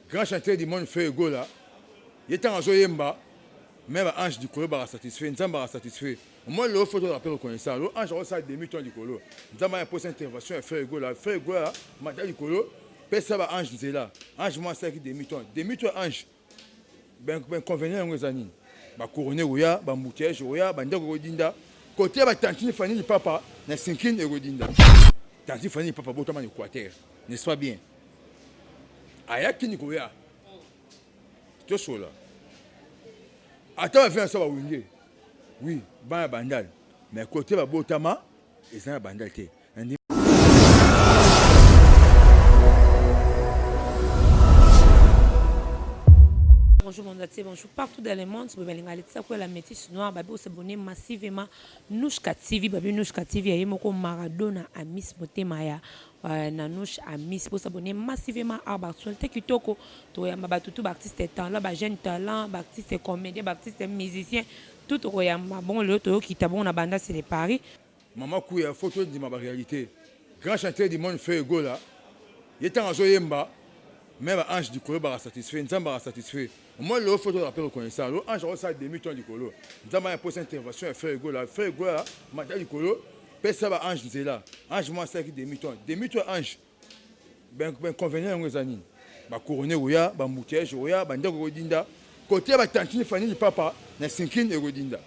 grand chanteur du monde fait ego là. Il est en Zoyemba, même Ange du Colo va satisfait, nous va satisfait. Moi, le photo rappelle reconnaissant. L'Ange a ça demi-temps du Colo. Nous avons posé une intervention à faire ego là. Faire ego là, matin du Colo, ça va Ange nous est là. Ange, moi, c'est qui demi-temps. Demi-temps Ange. Ben convenient aux amis. Ba couronné ouya, ba moutiage ouya, ba ndako godinda. Côté ba tantine Fanny du papa, na sinkine godinda. Tantine Fanny papa botama Équateur. N'est-ce pas bien? Aya kini koya. Tout ça là. Attends, faire ça va winge. Oui, ba bandal. Mais côté ba botama, et ça bandal té. Bonjour mon entier, bonjour partout dans le monde. Si vous voulez aller ça la métisse noire, babi s'abonner massivement Nushka TV, babi Nushka TV ayi moko Maradona a Miss Motemaya na Nush a Miss pour s'abonner massivement à Barcelone. Tekitoko to ya mabatutu artiste talent, ba jeune talent, ba artiste comédien, ba artiste musicien, tout ya bon le to qui tabon na banda c'est les paris. Maman Kouya photo de ma réalité. Grand chanteur du monde fait ego là. Il est en Zoyemba. Même Ange du Colo va satisfait, nous va satisfait. Moi, le photo rappelle reconnaissant. L'Ange a ça demi-temps du Colo. Nous avons posé une intervention à faire ego là. Faire ego là, matin du Colo, ça va Ange nous est là. Ange, moi, c'est qui demi-temps. Demi-temps Ange. Ben convenient aux amis. Ba couronné ouya, ba moutiage ouya, ba ndako godinda. Côté ba tantine Fanny du papa, na sinkine godinda.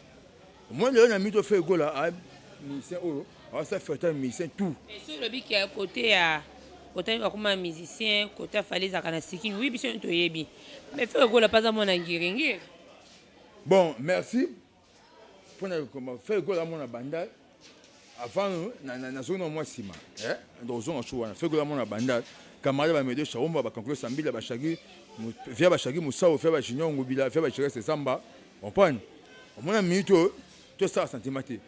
Moi, le ami de faire ego là, musicien oh, ça fait un musicien tout. Et sur le bic qui est à côté à côté comme un musicien, côté fallait zakana sikin, oui, bien to yebi. Mais fait ego là pas à mon angiringi. Bon, merci. Pour faire ego là mon banda. Avant na zone moi sima, dans zone chouana. Faire ego là mon banda. Camarade va me dire Charomba va conclure Sambila va chagi, via va chagi Moussa ou faire va chignon ou bila faire va chagi c'est Samba. On prend. Mon ami tout ça sentimenté.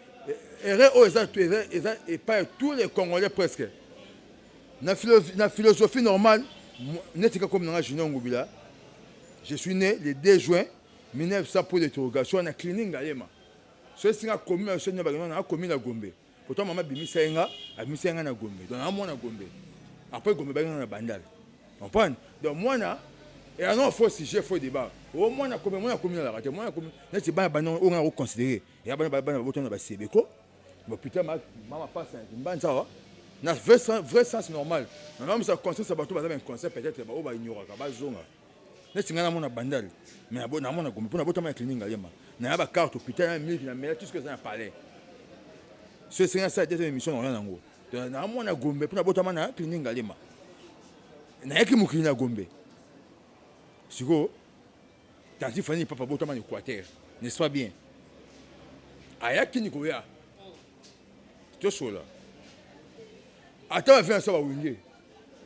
Et pas tous les Congolais presque. La philosophie normale, je suis né le 2 juin 1900 pour l'interrogation à la clinique Galema. Ce qui a commis un seul a commis la Gombe. Pourtant, maman Bimisa a mis un à Gombe. Donc, à moi, Gombe. Après, Gombe, il y a un bandal. On prend. Donc, moi, et alors, il faut si j'ai fait débat. Au moins, on a commis la raté. Moi, on a reconsidéré. Il y a un bouton de Sébeko. Bon, putain, maman passe un ban, ça va. Na vrai sens normal. Non mais ça conseil ça bateau un conseil peut-être ba oba ignora ka ba zonga. Ne singana mona bandal. Mais abo na mona gombe pona botama clinique ngaliema. Na ba carte hôpital 1000 na mais tout ce que ça a parlé. Ce c'est ça deuxième émission on nango. Na mona gombe pona botama na clinique ngaliema. Na yaki mukini na gombe. Siko tanti fani papa botama Équateur. N'est-ce pas bien? Ayaki ni koya. Tout ça là. Attends, faire ça va winge.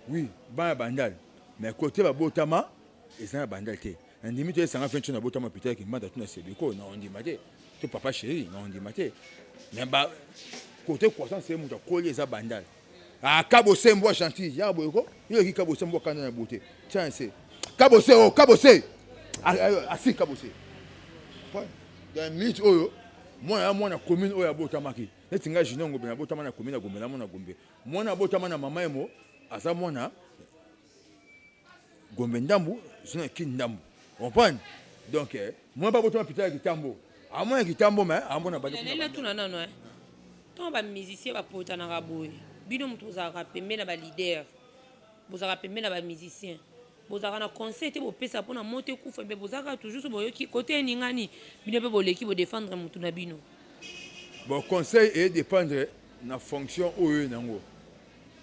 Oui, ba bandal. Mais côté ba botama, et ça bandal té. Un limite ça va faire une botama peut-être qui m'a tout na sebeko, na on dit maté. Tout papa chéri, na on dit maté. Mais ba côté croissant c'est mon coller ça bandal. Ah Cabo Sembo chantier, ya boyoko. Il qui Cabo Sembo quand na beauté. Tiens c'est. Cabo c'est. Ah si Cabo c'est. Dans minute oyo, moi na commune oyo botama ki. Netinga jinongo bena botama na commune na Gombe na mona Gombe. Mwana botama na mama emo asa mwana Gombe ndambu sina kindambu. On prend. Donc moi pas botama pitala kitambo. A moi kitambo mais a mona ba. Là tout non non. Tant ba musicien ba pota na raboy. Bino mtu za rapembe na ba leader. Bozaka pembe na ba musicien. Bozaka na concert te bo pesa pona monter kufa be bozaka toujours so boyoki côté ningani. Bino pe boleki bo défendre mutu na bino. Bon conseil est dépendre de la fonction OE nango.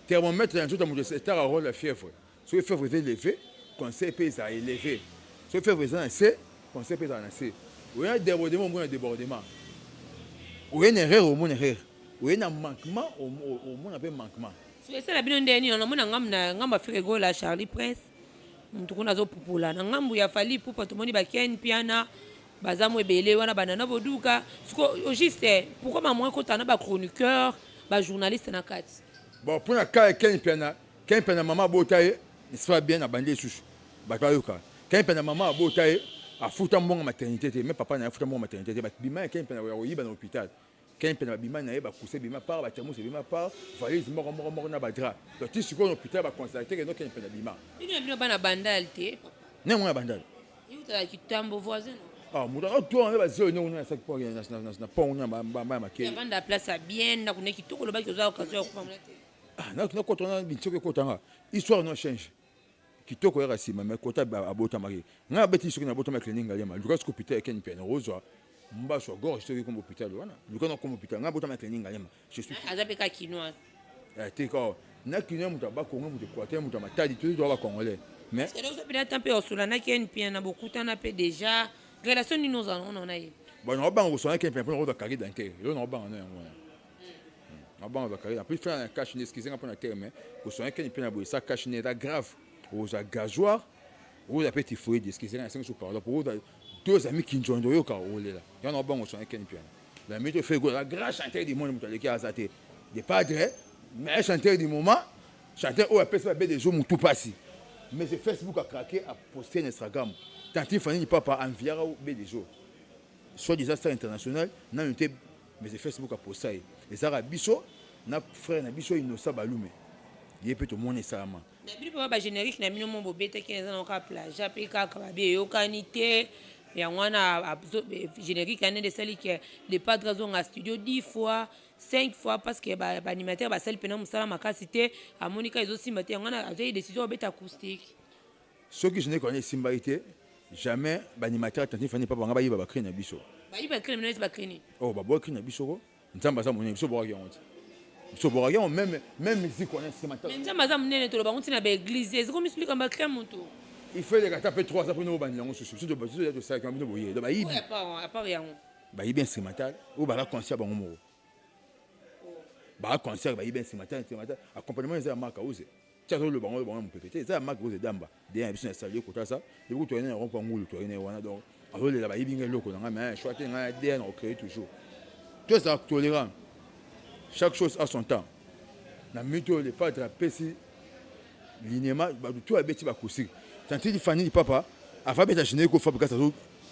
Thermomètre dans tout le monde c'est un rôle la fièvre. Si le fièvre est élevé, conseil peut être élevé. Si le fièvre est assez, conseil peut être assez. Ou un débordement ou un débordement. Ou une erreur ou une erreur. Ou un manquement ou un peu manquement. C'est ça la bino ndeni on mona ngamba fike go la Charlie Prince. Mtu kuna zo pupula na ngambu ya fali pupa tumoni ba Ken piana. Bazamo ebele wana banana boduka au juste pourquoi maman kota na ba chroniqueur ba journaliste na kati bon pour na cas Ken pena maman botaye n'est pas bien na bande sous ba toyoka Ken pena maman botaye a futa mbonga maternité mais papa na futa mbonga maternité ba bima Ken pena wa yiba na hôpital Ken pena bima na ba couser bima par ba thermos bima par valise moko na ba drap donc tu siko na hôpital ba constater que no Ken pena bima bino bana bandal te ne mwana bandala qui tombe voisin. ah muta toi on va zéro non ça pour na pont na ba maké Avant la place à bien na kuna kitoko loba ki oza occasion ya kupa mlete. ah na ko tona bitoko ko tanga histoire no change kitoko ya sima mais kota abota mari nga beti soki na bota ma clinique ngaliema luka ko hôpital ken pena rozo mba so gorge soki comme hôpital wana luka na comme hôpital nga bota ma clinique ngaliema je suis Azape ka kinoise. te ko na kinoise muta ba kongo muta kwate muta matadi tout doit ba congolais mais C'est là où ça peut être un peu au solana qui a une pienne beaucoup tant peu déjà relation ni nous on a eu. bon on ba on so ken pena pour on va carrer dans quel là on ba on wana on va carrer après faire un cache ne excusez pas na terme on so ken pena bo ça cache ne grave aux gageoires ou la petite fouille excusez moi 5 sous par là pour deux amis qui ont yo ka olé là y en a bon on so ken pena la météo fait go la grand chanteur du monde muta qui a zaté des padres mais chanteur du moment chanteur au appelle ça des jours tout passé mais c'est Facebook a craqué a posté sur Instagram tant il fallait pas envier au des jours soit des stars international na unité mais c'est Facebook a posté et ça biso na frère na biso innocent balume il peut tout monde ça ma mais puis pas générique na mino mon bobete qui est dans ka plage après ka kababe yo kanité ya wana générique ane de celle qui les padres ont en studio 10 fois 5 fois parce que ba animateur ba celle pena musala makasité a Monica ils aussi maté wana a des décisions bête acoustique ceux qui je ne connais simbaité jamais ba animateur tant il fallait pas ba ba créer na biso ba iba créer mais ba créer oh ba bo créer na biso ko nzamba za moni biso bo ya honte biso bo ya même musique on est simbaité mais nzamba za munene to ba on tina ba église c'est comme explique ba créer monto il fait les taper 3 après nous banir on se soucie de bateau de ça quand nous boyer de ba ibi à part rien ba ibi instrumental ou ba la concert ba ngomo ba concert ba ibi instrumental accompagnement des marques ose tiens le bango mon pépété ça marque ose damba bien biso na saluer kota ça de vous tourner rond ngulu tourner wana donc alors les ba ibi ngelo ko nga mais choix nga DN on crée toujours tout ça tolérant chaque chose a son temps na méthode les pas trapézi linéma ba tout abeti ba kousir tant il fani papa avant beta générer ko fabrica ça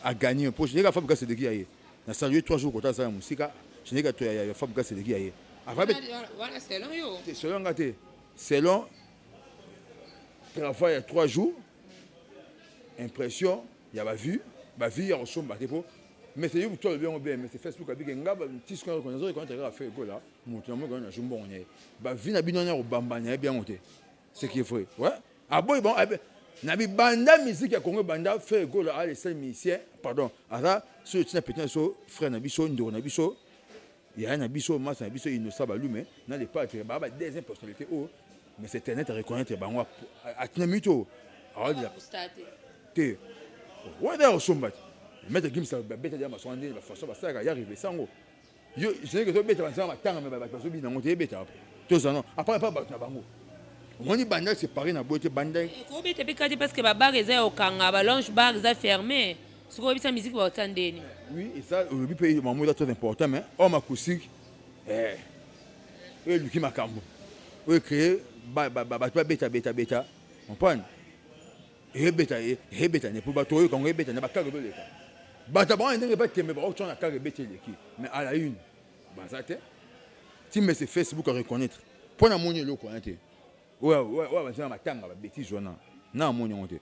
a gagné un projet les fabrica c'est de qui aille na saluer 3 jours kota ça musique générer to ya fabrica c'est de qui aille avant voilà c'est long yo c'est selon gâté selon travail 3 jours impression il y a ba vue ya ressemble ba pour mais c'est vous toi bien mais c'est Facebook avec ngaba petit ce qu'on connaît quand tu as fait go là mon moi quand on a jumbo on est ba vie na binona au bambanya bien monté ce qui est vrai ouais ah bon na bi banda musique ya Congo banda fait go là les seuls musiciens pardon ara ce tu n'as peut-être so frère na biso ndo na biso il y a na biso mas na biso innocent balume na les pas ba deuxième personnalité oh mais c'est internet à reconnaître bango a tinamito alors là te ouais d'ailleurs sombat mettre game ça bête dia maswande la façon ba ça y arriver sango yo je sais que to bête ba ça matanga mais ba so bi na ngote bête to ça non après pas ba na bango on dit banda séparé na boîte banda ko bête pe kadi parce que ba bar eza okanga ba lounge bar eza fermé ce ko bisa musique ba tandeni oui et ça le bi pays maman est très important mais homme acoustique et lui qui makambo oui créer ba bête on prend et bête ne pour ba to quand bête na ba ka do le bata ba ndenge ba tembe ba o tona ka bête leki mais à la une ba ça te ti mais c'est Facebook à reconnaître pour na moni le connaître ouais ba ça matanga ba bêtise wana na moni on te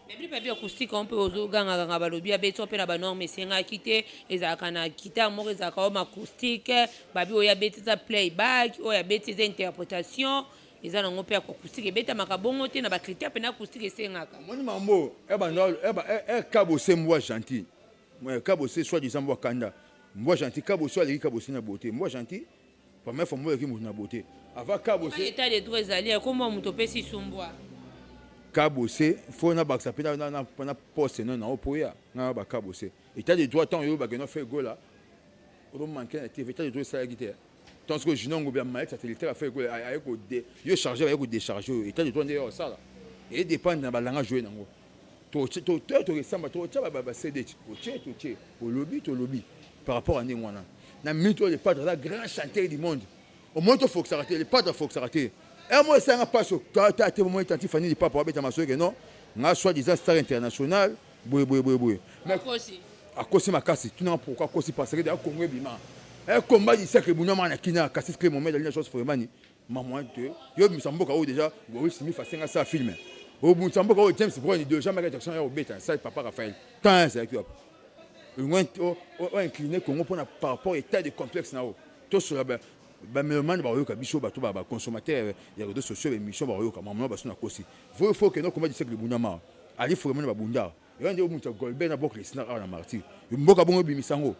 mais plus pas acoustique on peut ozo ganga ba lobi a beto pe na ba norme senga kité ezaka na kita mo ezaka o acoustique ba bi o ya bêtise playback o ya bêtise interprétation eza nango pe acoustique beta makabongo te na ba critère pe na acoustique sengaka moni mambo kabo c'est moi gentil moi kabo c'est soit disant moi kanda moi gentil kabo soit les kabo c'est na beauté moi gentil première fois moi qui na beauté avant kabo c'est état de droit ezali comme muto pe si sumbwa kabo c'est faut na ba sapena na poste non na opoya na ba kabo c'est état de droit tant yo ba que no fait go là on manquer na TV état de droit ça la guitare tant que je n'ai pas mal satellitaire a fait go avec yo charger avec décharger état de droit d'ailleurs ça là et dépend na ba langa jouer nango to ressemble to tcha ba CD to lobby par rapport à ne wana na mito les padres la grand chanteur du monde au moins il faut que ça arrête les padres faut que ça arrête et moi ça n'a pas so ta moment attentif fani pas pour abeta maso que non nga soit disant star international boy mais aussi à cause makasi tu n'as pourquoi cause parce que dans Congo bima un combat du sacré bounama na kina kasi que moment dans la chose vraiment maman te yo misamboka ou déjà oui simi fasenga ça filmer au bout de temps James Brown il déjà Michael Jackson au bêta ça papa Raphaël tant c'est que on incliné Congo pour par rapport à état de complexe na to sur ba melman ba yoka biso ba to ba consommateur ya réseaux sociaux émission ba yoka maman ba sona kosi faut que non comment dire que le bundama ali faut vraiment ba bunda et on dit au mucha golben na bok les snar na martyr mboka bongo bimisango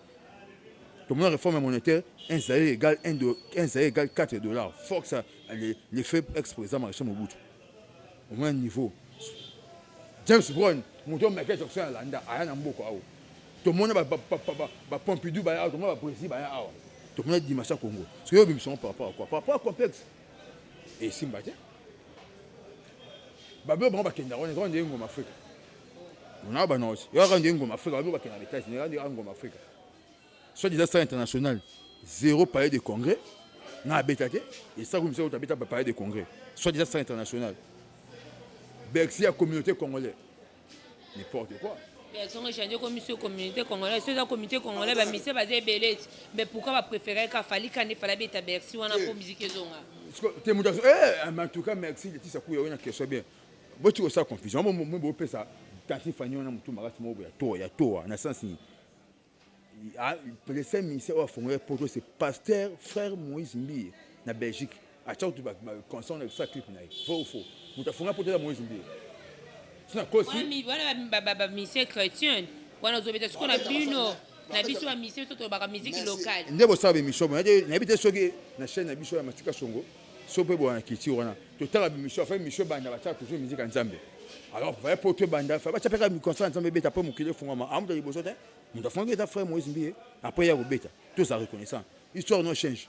comme la réforme monétaire 1 salaire égale 1 salaire égale $4 faut ça l'effet exposé marché Mobutu au moins niveau James Brown monto Michael Jackson à landa aya na mboko awo tout le monde va Pompidou ba tout le monde va Brésil ba awa tout le monde dit massa Congo parce que ils sont par rapport à quoi par rapport à complexe et Simbate ba be bon ba kenda on est dans ngoma Afrique on a ba non aussi ya rendre ngoma Afrique ba be ba kenda l'état général de ngoma Afrique soit des affaires internationales zéro palais de congrès na betate et ça comme ça on habite pas palais de congrès soit des affaires internationales Bercy la communauté congolaise n'importe quoi. Personne échanger comme monsieur communauté congolaise, c'est la communauté congolaise ba mise basé belé mais pourquoi va préférer ka fali kan fala beta Bercy wana pour musique ezonga. Te mutation en tout cas merci de ça ku na question bien. Bo tu ça confusion mo bo pesa quand il fani na mutu magati mo ya to na sens ni le seul ministère au fond pour c'est pasteur frère Moïse Mbi na Belgique à chaque concerne le ça clip na faux mutu fonga pour de Moïse Mbi. C'est na cause voilà ministère chrétien wana zobeta siko na bino na biso ba ministère to ba musique locale ndebo sabe mission na bité soki na chaîne na biso ya Matika Songo sope bo na kiti wana to tala mission fa mission banda ba toujours musique en Nzambe alors va pour te banda fa ba chapeka mi concert Nzambe beta pour mukile fungama amuta liboso te muta fonga ta frère Moïse Mbi après ya beta tout ça reconnaissant histoire no change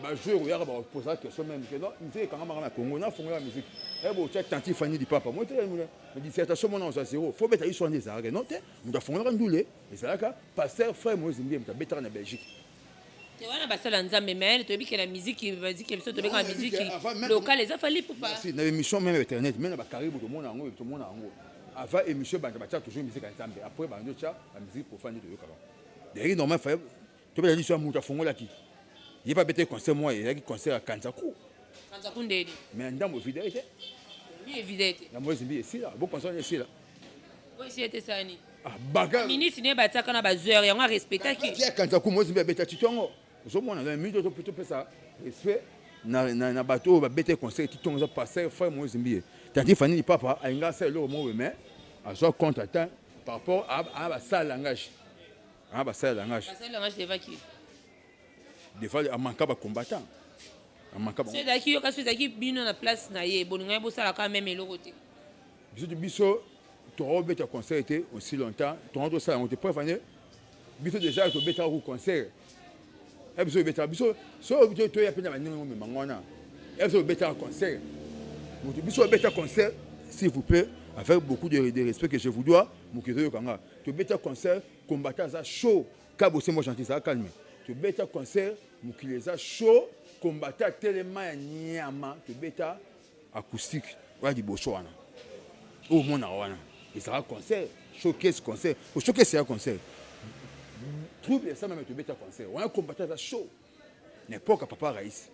ba jouer ya ba poser la question même que non musique quand on Congo na fonga la musique et bon tu as tenté Fanny du papa moi me dissertation mon à zéro faut beta histoire des arrêts non te muta fonga ndule et ça là pasteur frère Moïse Mbi muta beta na Belgique te wana basala Nzambe mais to bi que la musique va dire que biso to bi ka musique locale les afali pour pas si na émission même internet même na ba Caribou to mona ngo avant émission banda ba toujours musique Nzambe après ba ndocha la musique profane de yoka derrière normal fa to beta l'histoire muta fonga la ki il pas bêté concert moi il y a qui concert à Kanzaku ndedi mais ndambo fidélité ni évident la Moïse Mbi ici là bon concert ici là oui c'était ça ni bagarre ministre ne bataka na bazeur ya on respecter qui ya Kanzaku Moïse Mbi beta titongo zo mona na minute to plutôt ça respect na bateau ba bêté concert titongo ça passer frère Moïse Mbi tati Fanny papa a inga ça le mot mais a so compte attend par rapport à ba ça langage ça langage devant qui des fois à manquer ba combattant à manquer c'est daki yo kaso daki bino na place na ye bolinga bo sala quand même eloko te biso to beta concert était aussi longtemps to ça on te prévenir biso déjà to beta au concert et biso so to ya pena baninga ngombe mangona et biso beta concert biso beta concert s'il vous plaît avec beaucoup de respect que je vous dois mukizo kanga to beta concert combattant ça chaud kabo c'est moi gentil ça calme to beta concert mukileza show combattant tellement nyama to beta acoustique wa di boso wana o mona wana et ça concert showcase concert au showcase c'est un concert trouble ça même to beta concert on a combattant ça show n'importe papa Raïs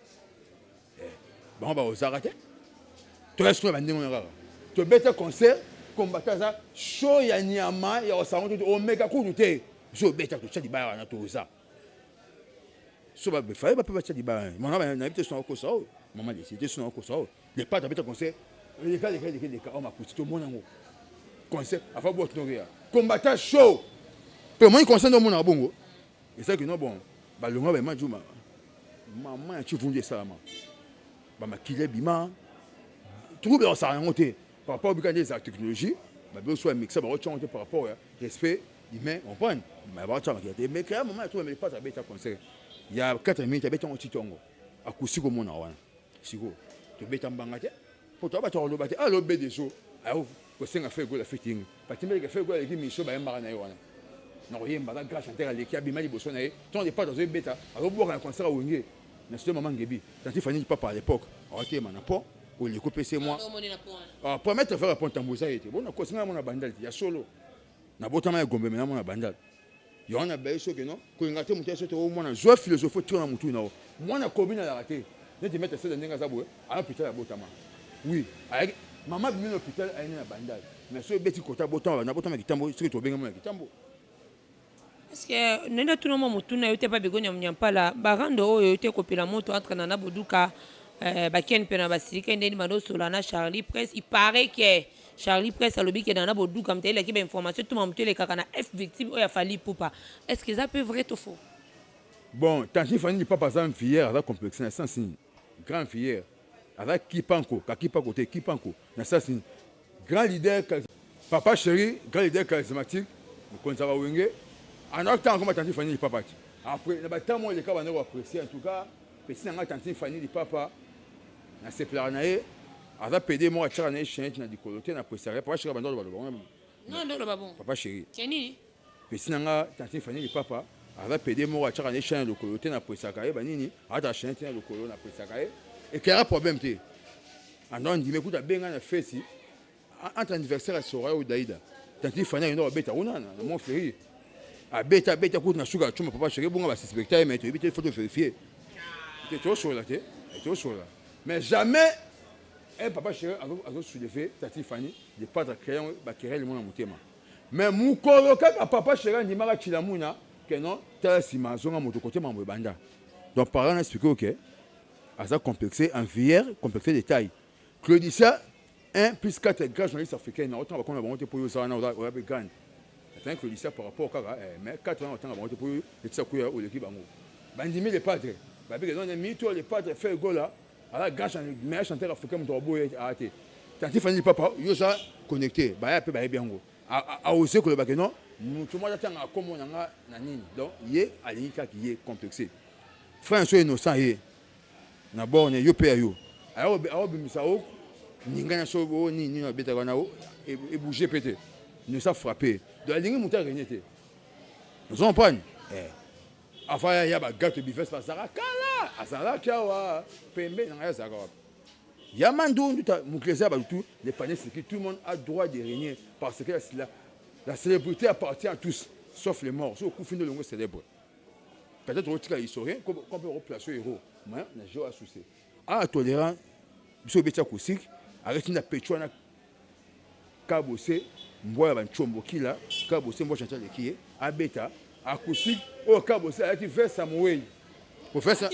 bon ba ozarate to est-ce que ba ndingo ngara to beta concert combattant ça show ya nyama ya osango to omega kuduté so beta to chadi ba wana to oza so ba fallait pas peut di ba mona na habite son ko so maman décidé son ko so les pas habite concert les cas on m'a poussé tout monde ngo concert avant bo tnoria combattant show pe moi concert no mona bongo et ça que non bon ba longa ba majuma maman tu vundé ça maman ba makile bima tout bien ça monter par rapport aux des technologies ba be so mixer ba chanter par rapport respect humain on prend mais ba cha makete mais quand moment tu mais pas habite concert il y a 4 minutes avec ton titongo acoustique mon wana siko to beta mbanga te pour toi ba to lo bate alo be deso ayo ko senga fait go la fitting patimbe ke fait go la kimi so ba mbanga na wana na ko yemba la grâce chanter les ki abima liboso na ye ton des pas dans beta alo bo ka concert wonge na ce moment ngebi tanti Fanny papa à l'époque ok manapo o le couper c'est moi pour mettre faire point tamboza était bon na ko senga mon bandal ya solo na botama ya gombe na mon bandal il y a un abeille que non quand on a été monté sur le monde joie philosophie tout na mutu na moi na commune la raté ne te mettre ça dans ndenga zabou ah putain la botama oui avec maman bimi na hôpital ayina na bandage mais so beti kota botan na botan kitambo ce que to benga mo kitambo. Est-ce que nenda tout le monde mutuna yote pa begonya mnyampala barando oyo yote kopela moto entre na boduka baken pena basirika ndeni bando solana Charlie Press il paraît que Charlie Press a lobby que dans na boduka mtele ki ba information tout monde le kaka na F victime oya fali poupa est-ce que ça peut vrai ou faux? Bon tanti fani ni papa za mfière avec complexe na sens grand fière avec kipanko ka kipanko te kipanko na sens grand leader papa chéri grand leader charismatique ko nzaba wenge en autant comme tanti fani ni papa après na batamo le ka bana ko apprécier en tout cas petit na tanti fani ni papa na se planae ada pede mo atira na chien na dikolote na préciser papa chéri bando ba bon non non ba bon papa chéri keni petit na tanti fani ni papa ada pede mo atira na chien de kolote na préciser ka e banini ada chien na kolote na préciser ka et qu'il y a un problème te andon dit mais écoute benga na fesi entre anniversaire à Sora ou Daïda tanti fani no beta una na mon frère a beta coûte na sugar chuma papa chéri bonga ba suspecter mais tu éviter faut vérifier tu es chaud là mais jamais un papa chéri a soulevé tanti fani de pas de crayon ba créer le monde en motema mais mu koloka papa chéri ndi mara chilamuna que non ta sima zonga moto côté mambo banda donc parents expliquer OK à ça complexé en fière complexé de taille Claudicia 1 plus 4 grands journalistes africains autant va qu'on a monté pour ça on a gagné attends Claudicia par rapport à mais 4 ans autant va monter pour le tsakuya ou l'équipe bango bandimi les padres ba bi non mi to les padres fait goal là à la gage meilleur chanteur africain mon tobo arrêté tanti fani papa yo ça connecté ba ya pe ba bien go a osé que le ba que non tout le monde attend à comme on a na nini donc yé alika qui est complexé frère so innocent yé na borne yo pe yo ayo bimisa o ningana so o ni na beta kana o et bouger pété ne ça frapper de la ligne monter gagner té nous on prend enfin ya ba gâteau bifes pas ça kala asala kawa pembe na ya zaka ya mandu muklesa ba tout les paniers c'est que tout le monde a droit de régner parce que la célébrité appartient à tous sauf les morts so coup fin de longue célèbre peut-être au tika historien qu'on peut replacer héros mais na jo a souci a tolérant biso betia kusik avec na petro na kabose mboya ba nchombo kila kabose mbo chantal ekie abeta akusik o kabose avec versa moyi professeur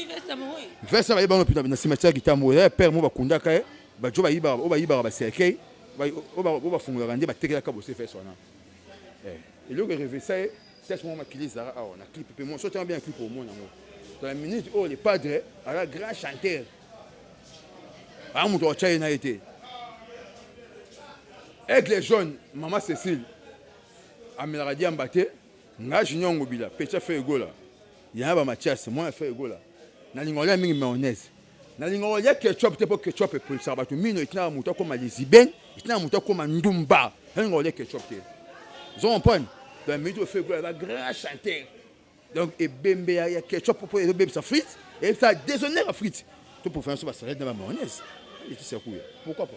versa ba yeba na cimetière kitambo ya père mo ba kundaka ba jo ba yiba ba sekei ba fungula ngande ba tekela kabose fait sona et le rêve ça c'est ce moment qu'il est on a clip puis moi sautant bien clip au monde dans la minute où les padres à la grand chanteur à mon tour China été avec les jeunes maman Cécile ameladi ambaté nga junior ngobila pecha fait gola ya ba Mathias moi fait gola na lingola mingi mayonnaise na lingola ketchup te pour ketchup et pour ça ba tout mino itina muta comme les iben itina muta comme ndumba lingola ketchup te zon pon dans la minute où fait gola la grand chanteur donc et bembe ya ketchup pour les bébés ça frites et ça déshonore la frite tout pour faire ça ça dans la mayonnaise et tu sais pourquoi pas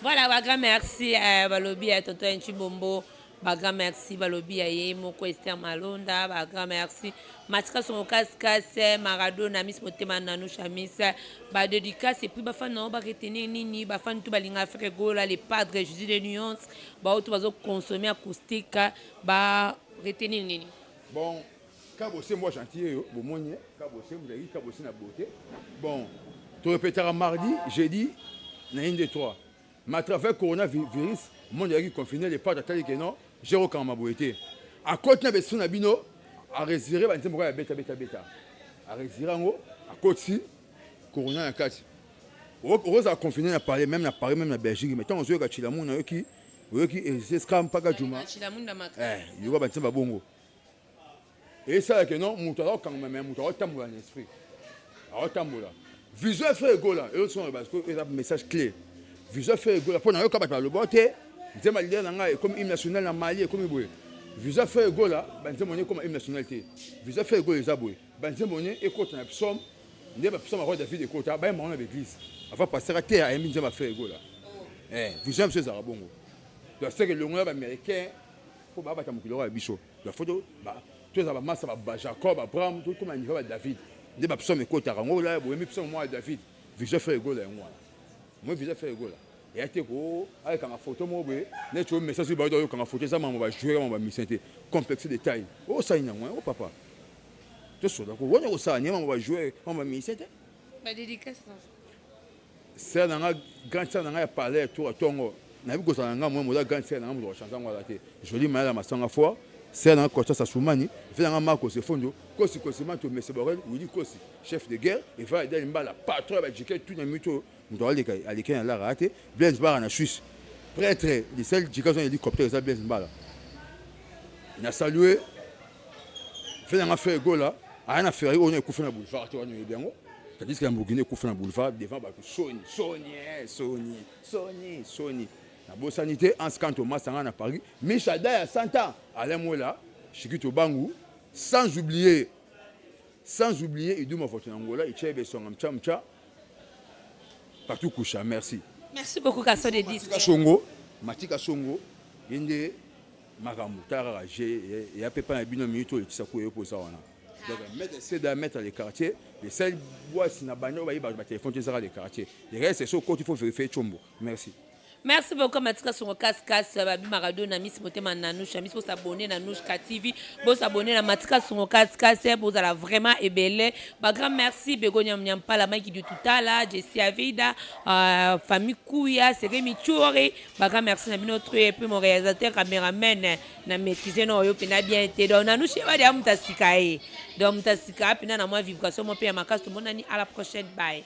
voilà ba grand merci balobi à tonton Nchibombo ba grand merci balobi à Yemoko Esther Malonda ba grand merci Matika son cascasse Maradona Miss Motema Nanou Chamis ba dédicace et puis ba fan na ba retenir nini ba fan tout balinga frère gola les padres Jésus de nuances ba auto bazo consommer acoustique ba retenir nini bon Kabosé, moi gentil, bon monier, Kabosé, vous avez dit Kabosé na beauté. Bon, tu répéteras mardi, jeudi, na une des trois. Mais à travers coronavirus, mon dirait confiné les pas d'attaque que non, j'ai aucun ma beauté. À côté na besoin na bino, à résirer, bah n'importe quoi bêta. À résirer en haut, à côté, corona na quatre. Rose a confiné na parler, même na Belgique, mais tant on se gâche la monde na qui c'est scam pas gâchuma. Il va bâtir bongo. Et ça que non mutaro quand même mutaro tambola l'esprit alors tambola visuel fait gola et sont parce que il a un message clé visuel fait gola pour na yo kabata le boté nzema leader nanga comme hymne national na Mali comme boye visuel fait gola ba nzema ni comme hymne nationalité visuel fait gola zaboué ba nzema ni écoute na psaume ndeba psaume roi David écoute ba mon l'église avant passer à terre à nzema fait gola visuel c'est zarabongo donc c'est que le monde américain faut ba ta mukilo ya biso la photo ba tous les masse Jacob Abraham tout comme niveau David des psaumes écoute rango là boemi psaume moi David visuel fait goal moi visuel fait goal et a été avec un photo mobile net tu message sur bateau quand photo ça on va jouer on va misenter complexe de taille oh ça il oh papa tu sais d'accord on ça on va jouer on va misenter ba dédicace c'est dans un grand ça dans un palais tout à tongo na biko ça nga moi grand ça na mo chanson ngwa te joli mal ma sanga fois c'est dans Costa Sassoumani fait dans Marco se fondo kosi manto mais c'est borel oui kosi chef de guerre il va aider mbala patron ba jiket tout na mito ndo alika la raté Blaise Mbala na Suisse prêtre les seuls jikazo hélicoptère ça Blaise Mbala il a salué fait dans affaire go là a affaire on est couffé na boulevard tu vois bien c'est-à-dire que Burkina couffé na boulevard devant ba Sony la bonne sanité en ce quand Thomas Sangana à Paris Michada à 100 ans Alain Mola Chikito Bangu sans oublier Iduma Fortune Angola Ichebe Songamcha partout Koucha merci beaucoup Kasso de 10 Matika Songo yende Maramu Tara G et a pepa na bino minute et ça ko ça wana donc mettre les quartiers les seuls bois na banyo ba téléphone ça les quartiers les reste c'est ce qu'il faut vérifier Chombo Merci beaucoup Matika Songo Kaskas Babi Maradona Miss Motema Nanouche Miss pour s'abonner à Nouchka TV pour s'abonner à Matika Songo Kaskas pour aller vraiment ébélé ba grand merci Begonia Mnyampa la main qui du tout à là Jessie Avida famille Kouya Seremi Chore ba grand merci na notre et puis mon réalisateur caméraman na maîtriser no yo pena bien été donc Nanouche ba dia mutasika donc mutasika pena na moi vibration mon père Makas tout le monde à la prochaine bye.